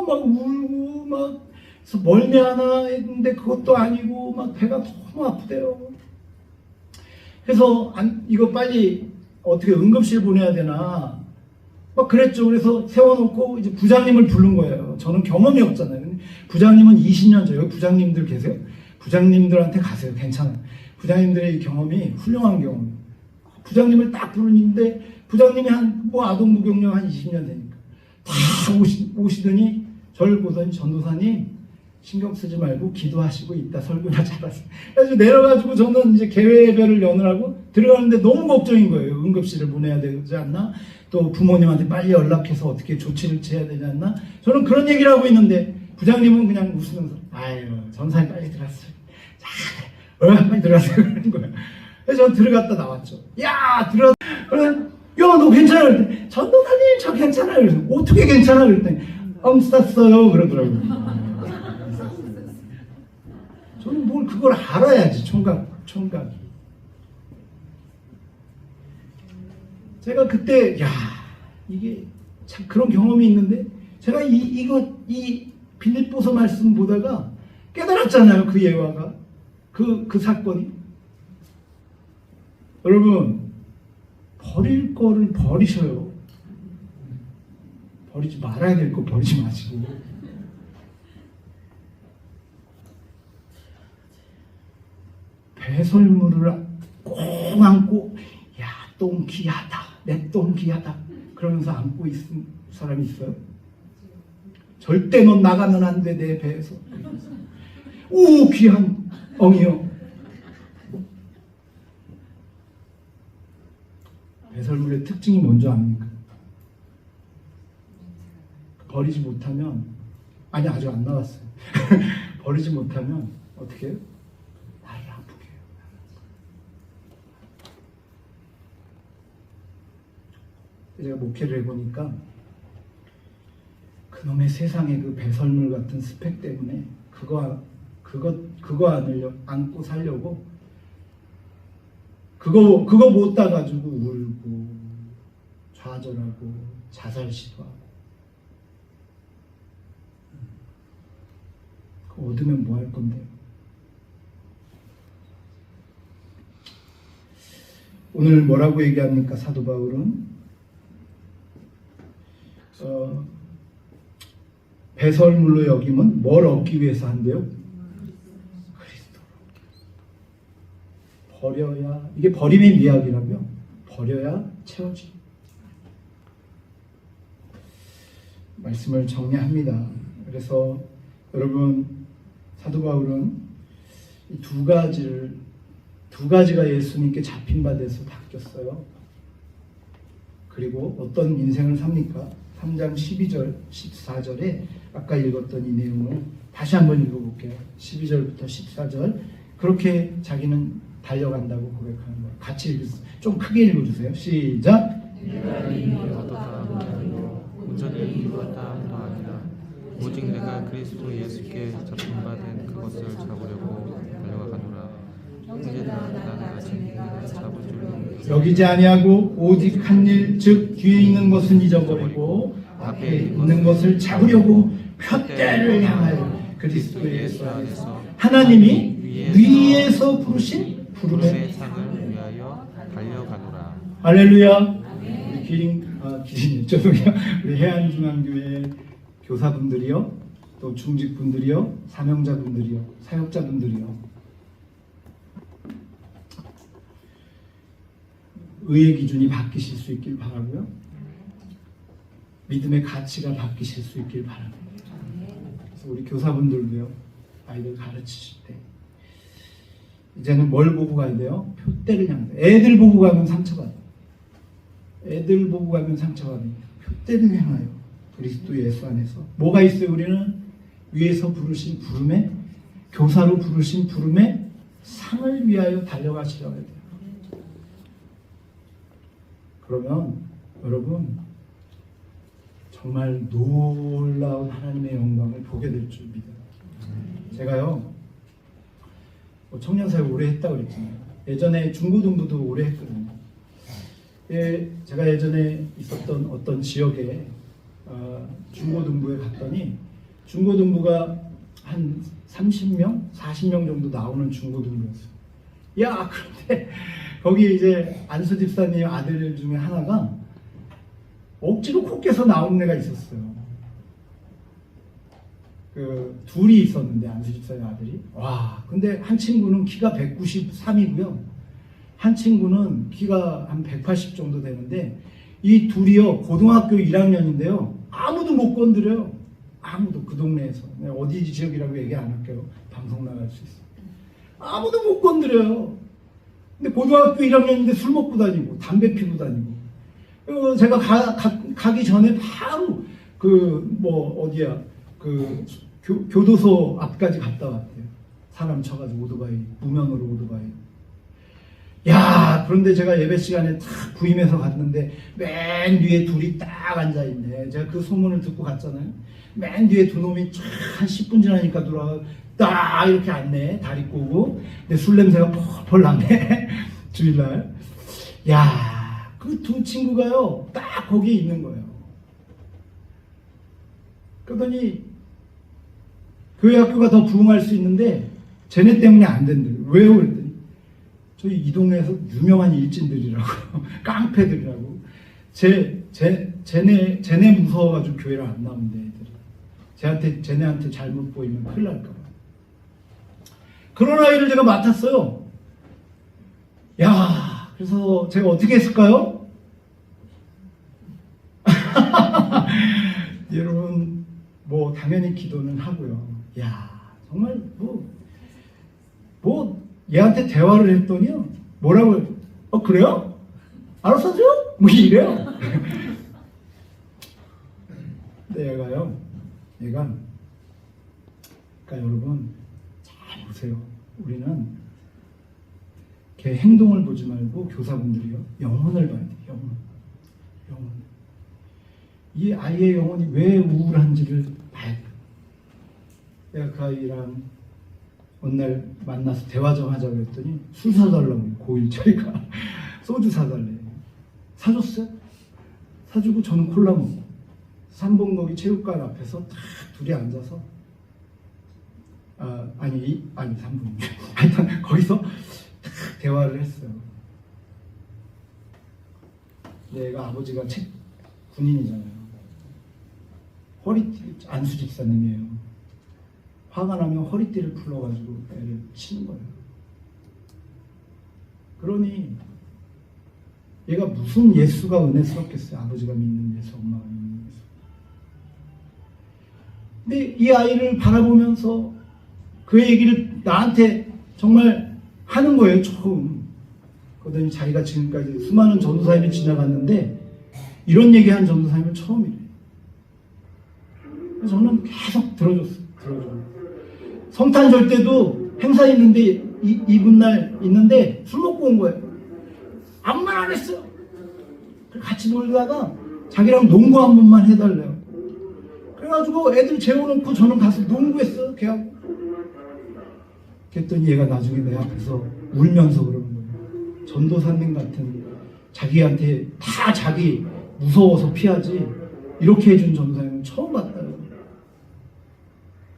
울고 막 그래서 멀미하나 했는데 그것도 아니고 막 배가 너무 아프대요. 그래서 이거 빨리 어떻게 응급실 보내야 되나 막 그랬죠. 그래서 세워놓고 이제 부장님을 부른 거예요. 저는 경험이 없잖아요. 근데 부장님은 20년 전, 여기 부장님들 계세요? 부장님들한테 가세요. 괜찮아요. 부장님들의 이 경험이 훌륭한 경험이에요. 부장님을 딱 부르는데 부장님이 뭐 아동부 경력 한 20년 되니까 다 오시더니 저를 보더니 전도사님 신경 쓰지 말고 기도하시고 이따 설교나 잘하세요. 그래서 내려가지고 저는 이제 개회 예배를 연으라고 들어가는데 너무 걱정인 거예요. 응급실을 보내야 되지 않나? 또 부모님한테 빨리 연락해서 어떻게 조치를 취해야 되지 않나? 저는 그런 얘기를 하고 있는데 부장님은 그냥 웃으면서 아유 전사님 빨리 들어갔어요. 자, 빨리 들어갔어요. 그러는 거예요. 그래서 저는 들어갔다 나왔죠. 야, 너 괜찮아? 그랬더니 전도사님 저 괜찮아요. 그래서 어떻게 괜찮아? 그랬더니 쌌어요. 그러더라고요. 저는 뭘 그걸 알아야지. 총각이. 제가 그때 이게 참 그런 경험이 있는데 제가 이 빌립보서 말씀 보다가 깨달았잖아요. 그 예화가 그 사건이. 여러분, 버릴 거를 버리셔요. 버리지 말아야 될 거 버리지 마시고. 배설물을 꼭 안고 야, 똥 귀하다. 내 똥 귀하다. 그러면서 안고 있는 사람이 있어요? 절대 넌 나가면 안 돼, 내 배에서. 오, 귀한 엉이요. 배설물의 특징이 뭔지 압니까? 버리지 못하면, 아니, 아직 안 나왔어요. 버리지 못하면, 어떻게 해요? 나를 아프게 해요. 제가 목회를 해보니까, 그놈의 세상의 그 배설물 같은 스펙 때문에 그거 안고 살려고 그거 못 따가지고 울고 좌절하고 자살 시도하고 얻으면 뭐 할 건데? 오늘 뭐라고 얘기합니까? 사도 바울은 배설물로 여김은 뭘 얻기 위해서 한대요? 그리스도를 얻기 위해서. 버려야, 이게 버림의 미학이라고요. 버려야 채워지. 말씀을 정리합니다. 그래서 여러분, 사도 바울은 이 두 가지가 예수님께 잡힌 바 돼서 바뀌었어요. 그리고 어떤 인생을 삽니까? 3장 12절, 14절에 아까 읽었던 이 내용을 다시 한번 읽어볼게요. 12절부터 14절. 그렇게 자기는 달려간다고 고백하는 거예요. 같이 읽으세요. 좀 크게 읽어주세요. 시작. 온전히 이루었다 함도 아니라 오직 내가 그리스도 예수께 잡힌 바 된 그것을 잡으려고 달려가노라. 형제들아 나는 아직 내가 잡은 줄로 여기지 아니하고 오직 한 일, 즉 뒤에 있는 것은 잊어버리고 앞에 있는 것을 잡으려고 표대를 향하여 그리스도 예수 안에서 하나님이 위에서 부르신 부름의 상을 위하여 달려가노라. 할렐루야. 우리 죄송해요. 우리 해안중앙교회 교사분들이요, 또 중직분들이요, 사명자분들이요, 사역자분들이요. 의의 기준이 바뀌실 수 있길 바라고요. 믿음의 가치가 바뀌실 수 있길 바랍니다. 그래서 우리 교사분들도요, 아이들 가르치실 때 이제는 뭘 보고 가야 돼요? 표대를 향해. 애들 보고 가면 상처받아요. 애들 보고 가면 상처받아요. 표대를 향하여 그리스도 예수 안에서 뭐가 있어요? 우리는 위에서 부르신 부름에, 교사로 부르신 부름에 상을 위하여 달려가시려고 해야 돼요. 그러면 여러분 정말 놀라운 하나님의 영광을 보게 될 줄 믿어요. 제가요 청년사역 오래 했다고 그랬잖아요. 예전에 중고등부도 오래 했거든요. 제가 예전에 있었던 어떤 지역에 중고등부에 갔더니 중고등부가 한 30명, 40명 정도 나오는 중고등부였어요. 야, 그런데 거기 이제 안수 집사님 아들 중에 하나가 억지로 코 깨서 나온 애가 있었어요. 그 둘이 있었는데 안수 집사님 아들이. 와, 근데 한 친구는 키가 193이고요. 한 친구는 키가 한 180 정도 되는데 이 둘이요 고등학교 1학년인데요 아무도 못 건드려요. 아무도 그 동네에서. 어디 지역이라고 얘기 안 할게요. 방송 나갈 수 있어요. 아무도 못 건드려요. 근데 고등학교 1학년인데 술 먹고 다니고 담배 피고 다니고. 제가 가기 전에 바로 어디야 교도소 앞까지 갔다 왔대요. 사람 쳐가지고 오토바이, 무면으로 오토바이. 야, 그런데 제가 예배 시간에 딱 부임해서 갔는데 맨 뒤에 둘이 딱 앉아있네. 제가 그 소문을 듣고 갔잖아요. 맨 뒤에 두 놈이 쫙 한 10분 지나니까 들어와 딱 이렇게 앉네. 다리 꼬고. 근데 술 냄새가 펄펄 나네. 주일날. 야, 그 두 친구가요 딱 거기에 있는 거예요. 그러더니 교회 학교가 더 부흥할 수 있는데 쟤네 때문에 안 된대요. 왜요? 그랬더니 저희 이 동네에서 유명한 일진들이라고 깡패들이라고 쟤네 무서워가지고 교회를 안 나온대. 애들이 쟤네한테 잘못 보이면 큰일 날까 봐. 그런 아이를 제가 맡았어요. 야, 그래서 제가 어떻게 했을까요? 여러분 당연히 기도는 하고요. 야, 정말 얘한테 대화를 했더니요 뭐라고 그래요? 알아서 하세요? 이래요. 얘가 그러니까 여러분 잘 보세요. 우리는 걔 행동을 보지 말고 교사분들이요 영혼을 봐야 돼요. 영혼. 이 아이의 영혼이 왜 우울한지를 봐야 돼요. 내가 그 아이랑 어느 날 만나서 대화 좀 하자고 했더니 술 사달라고 고1짜리가 소주 사달래. 사줬어요? 사주고 저는 콜라 먹고 삼봉거기 체육관 앞에서 딱 둘이 앉아서 아니 삼봉 하여튼 거기서 딱 대화를 했어요. 내가 아버지가 군인이잖아요. 허리띠 안수 집사님이에요. 화가 나면 허리띠를 풀러가지고 애를 치는 거예요. 그러니 얘가 무슨 예수가 은혜스럽겠어요. 아버지가 믿는 예수, 엄마가 믿는 예수. 근데 이 아이를 바라보면서 그 얘기를 나한테 정말 하는 거예요. 처음. 그러더니 자기가 지금까지 수많은 전도사님이 지나갔는데 이런 얘기한 전도사님은 처음이래요. 그래서 저는 계속 들어줬어요. 성탄절 때도 행사 있는데 이분날 있는데 술 먹고 온 거예요. 아무 말 안 했어요. 같이 놀다가 자기랑 농구 한 번만 해달래요. 그래가지고 애들 재워놓고 저는 가서 농구했어요. 걔하고. 그랬더니 얘가 나중에 내 앞에서 울면서 그러는 거예요. 전도사님 같은 자기한테 다 자기 무서워서 피하지 이렇게 해준 전도사님은 처음 봤다요.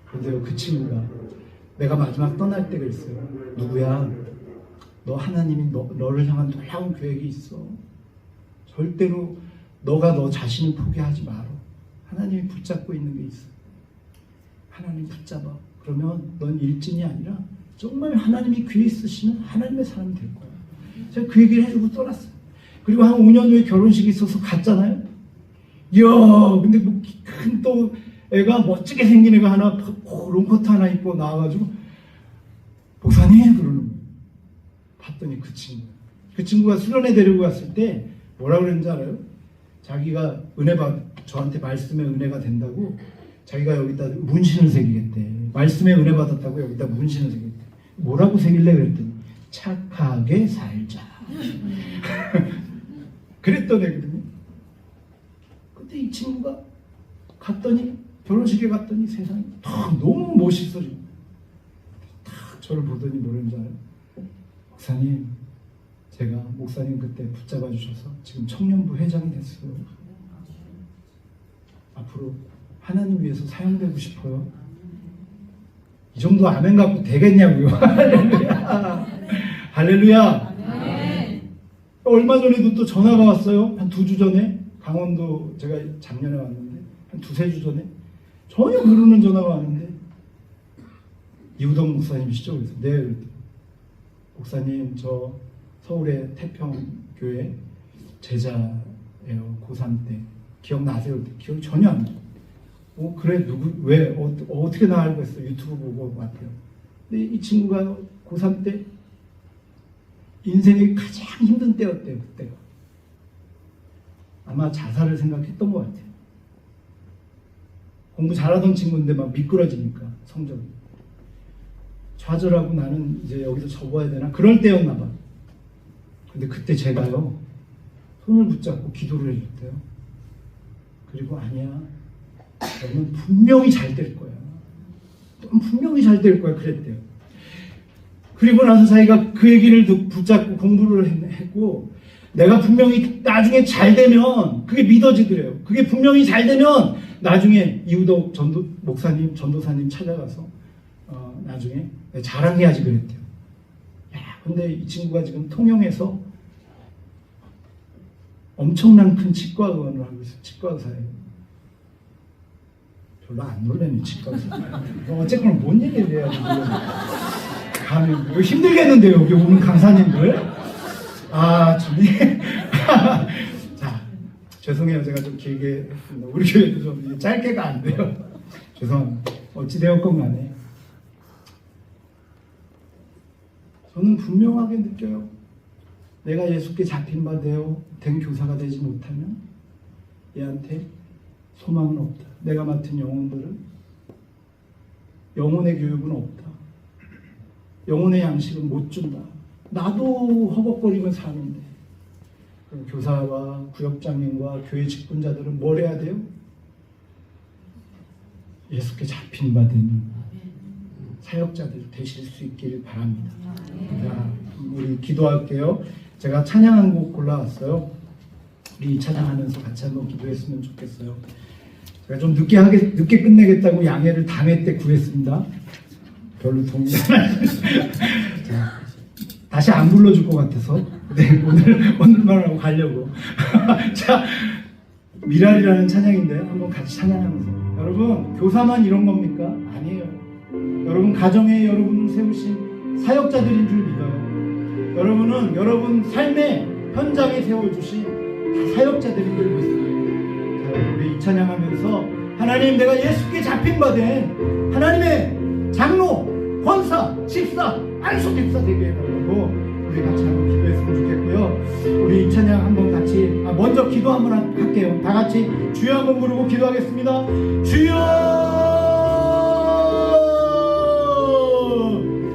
그런데요, 그 친구가 내가 마지막 떠날 때 그랬어요. 누구야? 너 하나님이 너를 향한 놀라운 계획이 있어. 절대로 너가 너 자신을 포기하지 마라. 하나님이 붙잡고 있는 게 있어. 하나님 붙잡아. 그러면 넌 일진이 아니라 정말 하나님이 귀에 있으시는 하나님의 사람이 될 거야. 제가 그 얘기를 해주고 떠났어요. 그리고 한 5년 후에 결혼식이 있어서 갔잖아요. 이야, 근데 뭐 큰 또 애가 멋지게 생긴 애가 하나 롱코트 하나 입고 나와가지고 목사님 그러는 거예요. 봤더니 그 친구가 수련회 데리고 갔을 때 뭐라 그랬는지 알아요? 자기가 저한테 말씀의 은혜가 된다고 자기가 여기다 문신을 새기겠대. 말씀의 은혜 받았다고 여기다 문신을 새기겠대. 뭐라고 새길래 그랬더니 착하게 살자. 그랬던 애거든요. 근데 이 친구가 결혼식에 갔더니 세상에 너무 멋있어지고 딱 저를 보더니 뭐랬는지 알아요? 목사님, 제가 목사님 그때 붙잡아 주셔서 지금 청년부 회장이 됐어요. 앞으로 하나님 위해서 사용되고 싶어요. 이 정도 아멘 갖고 되겠냐고요. 할렐루야. 할렐루야. 얼마 전에도 또 전화가 왔어요. 한 2주 전에 강원도 제가 작년에 왔는데 한 2-3주 전에 전혀 모르는 전화가 왔는데 이우동 목사님이시죠? 그래서 네. 그랬더니 목사님 저 서울의 태평교회 제자예요. 고3 때 기억나세요? 기억이 전혀 안 나요. 그래 누구 왜 어떻게 나 알고 있어? 유튜브 보고 왔대요. 근데 이 친구가 고3 때 인생의 가장 힘든 때였대요. 그때가 아마 자살을 생각했던 것 같아요. 공부 잘하던 친구인데 막 미끄러지니까 성적이 좌절하고 나는 이제 여기서 접어야 되나 그럴 때였나 봐. 근데 그때 제가요 손을 붙잡고 기도를 해줬대요. 그리고 아니야, 너는 분명히 잘 될 거야. 넌 분명히 잘 될 거야. 그랬대요. 그리고 나서 자기가 그 얘기를 붙잡고 공부를 했고 내가 분명히 나중에 잘 되면 그게 믿어지더래요. 그게 분명히 잘 되면 나중에 이우덕 목사님, 전도사님 찾아가서 나중에 자랑해야지 그랬대요. 야, 근데 이 친구가 지금 통영에서 엄청난 큰 치과의원을 하고 있어요. 치과의사예요. 별로 안 놀라네, 치과의사. 어쨌건 뭔 얘기를 해야지. 가면 힘들겠는데요, 여기 오는 강사님들. 자, 죄송해요. 제가 좀 길게 했습니다. 우리 교회도 좀 짧게가 안 돼요. 죄송합니다. 어찌되었건 간에 저는 분명하게 느껴요. 내가 예수께 잡힌 바 된 교사가 되지 못하면 얘한테 소망은 없다. 내가 맡은 영혼들은 영혼의 교육은 없다. 영혼의 양식은 못 준다. 나도 허벅거리면 사는데 그럼 교사와 구역장님과 교회 직분자들은 뭘 해야 돼요? 예수께 잡힌 바 되는 사역자들 되실 수 있기를 바랍니다. 자, 우리 기도할게요. 제가 찬양 한 곡 골라왔어요. 우리 찬양하면서 같이 한번 기도했으면 좋겠어요. 제가 좀 늦게 끝내겠다고 양해를 당회 때 구했습니다. 별로 동의. 자, 다시 안 불러줄 것 같아서 네, 오늘만 하고 가려고. 자, 미랄이라는 찬양인데 한번 같이 찬양하면서, 여러분 교사만 이런 겁니까? 아니에요. 여러분 가정에 여러분을 세우신 사역자들인 줄 믿어요. 여러분은 여러분 삶의 현장에 세워주신 다 사역자들인 줄 믿습니다. 자, 우리 이 찬양하면서 하나님, 내가 예수께 잡힌 바 된 하나님의 장로, 권사, 집사, 안수 집사 되게 해달라고 우리 같이 한번 기도했으면 좋겠고요. 우리 이 찬양 한번 같이 먼저 기도 한번 할게요. 다 같이 주여 한번 부르고 기도하겠습니다. 주여,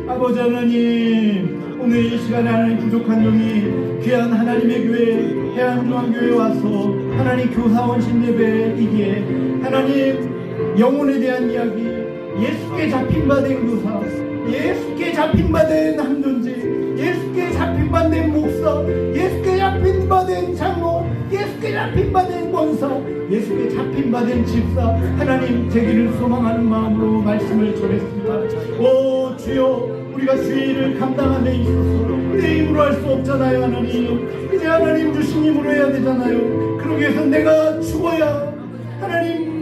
아버지 하나님, 오늘 이 시간에 하나님 부족한 영이 귀한 하나님의 교회 해안중앙교회에 와서 하나님 교사원신 예배이기에 하나님 영혼에 대한 이야기, 예수께 잡힌 바 된 교사, 예수께 잡힌 바 된 함존지, 예수께 잡힌 바 된 목사, 예수께 잡힌 바 된 장로, 예수께 잡힌 바 된 권사, 예수께 잡힌 바 된 집사, 하나님 되기를 소망하는 마음으로 말씀을 전했습니다. 오 주여, 우리가 주의 일을 감당함에 있어서 내 힘으로 할 수 없잖아요. 하나님, 이제 하나님 주신 힘으로 해야 되잖아요. 그러기 위해서 내가 죽어야 하나님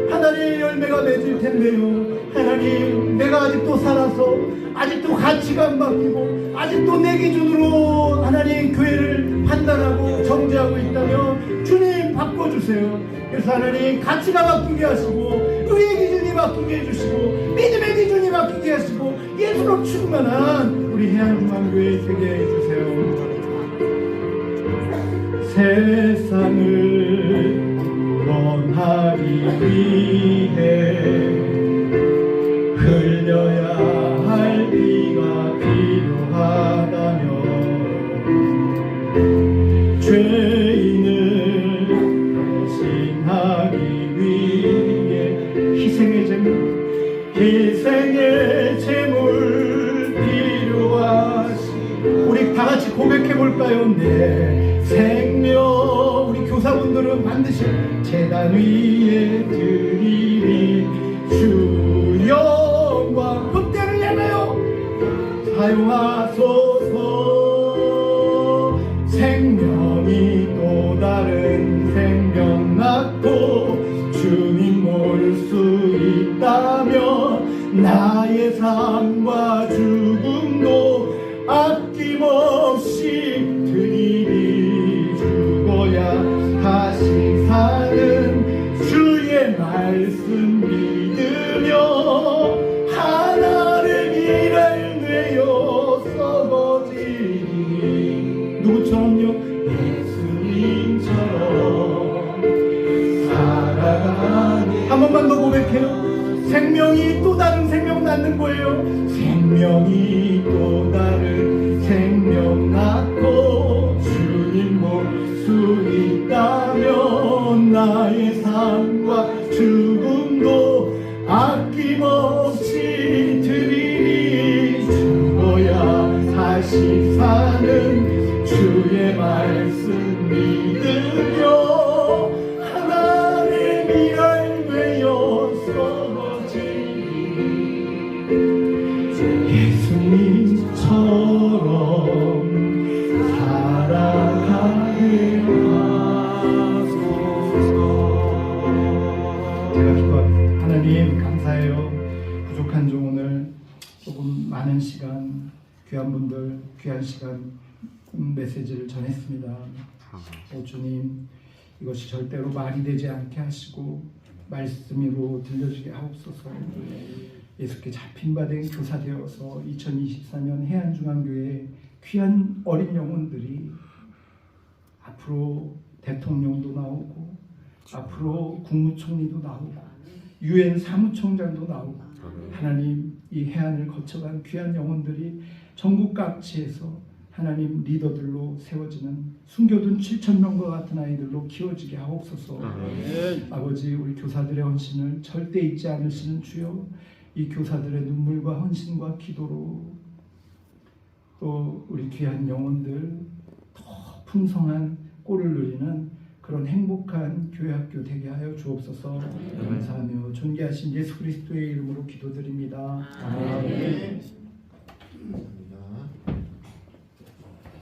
하나님의 열매가 맺을 텐데요. 하나님, 내가 아직도 살아서 아직도 가치가 안 바뀌고 아직도 내 기준으로 하나님 교회를 판단하고 정죄하고 있다면 주님 바꿔주세요. 그래서 하나님 가치가 바뀌게 하시고 의의 기준이 바뀌게 해주시고 믿음의 기준이 바뀌게 하시고 예수로 충만한 우리 해안중앙교회 되게 해주세요. 세상을 구원하기 위해 흘려야 할 피가 필요하다면 죄인을 대신하기 위해 희생의 제물 필요하시. 우리 다 같이 고백해 볼까요? 내 생명, 우리 교사분들은 반드시 제단 위에 드리리 주 영광 그때를 향하여 사용하소서. 생명이 또 다른 생명 낳고 주님 볼 수 있다면 나의 삶과 죽음도 아낌없이 드리리. 죽어야 다시 사는 주의 말씀 믿으며 하나를 일할 뇌여 썩어지니. 누구처럼요? 예수님처럼 살아가니. 한 번만 더 고백해요. 생명이 또 다른 생명 낳는 거예요. 생명이 또 다른 생명 낳고 주님 볼 수 있다면 나의 삶과 죽음도 아낌없이 드리리. 죽어야 다시 사는 주의 말씀 믿으며 하나님 일할 되어 썩어지니. 예수님처럼 살아가게 하소서. 제가 기도합니다. 하나님 감사해요. 부족한 종 오늘 조금 많은 시간, 귀한 분들 귀한 시간 메시지를 전했습니다. 오 주님, 이것이 절대로 말이 되지 않게 하시고 말씀으로 들려주게 하옵소서. 예수께 잡힌 바 된 교사 되어서 2024년 해안중앙교회 귀한 어린 영혼들이 앞으로 대통령도 나오고 앞으로 국무총리도 나오고 유엔 사무총장도 나오고 하나님, 이 해안을 거쳐간 귀한 영혼들이 전국 각지에서 하나님 리더들로 세워지는 숨겨둔 7,000명과 같은 아이들로 키워지게 하옵소서. 아버지, 우리 교사들의 헌신을 절대 잊지 않으시는 주여, 이 교사들의 눈물과 헌신과 기도로 또 우리 귀한 영혼들 더 풍성한 꼴을 누리는 그런 행복한 교회학교 되게 하여 주옵소서. 감사하며 존귀하신 예수 그리스도의 이름으로 기도드립니다. 아멘.